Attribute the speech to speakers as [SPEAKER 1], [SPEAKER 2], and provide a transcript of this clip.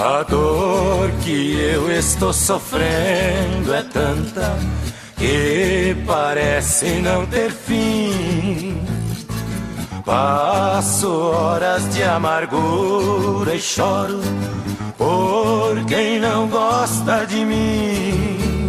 [SPEAKER 1] A dor que eu estou sofrendo é tanta que parece não ter fim. Passo horas de amargura e choro por quem não gosta de mim.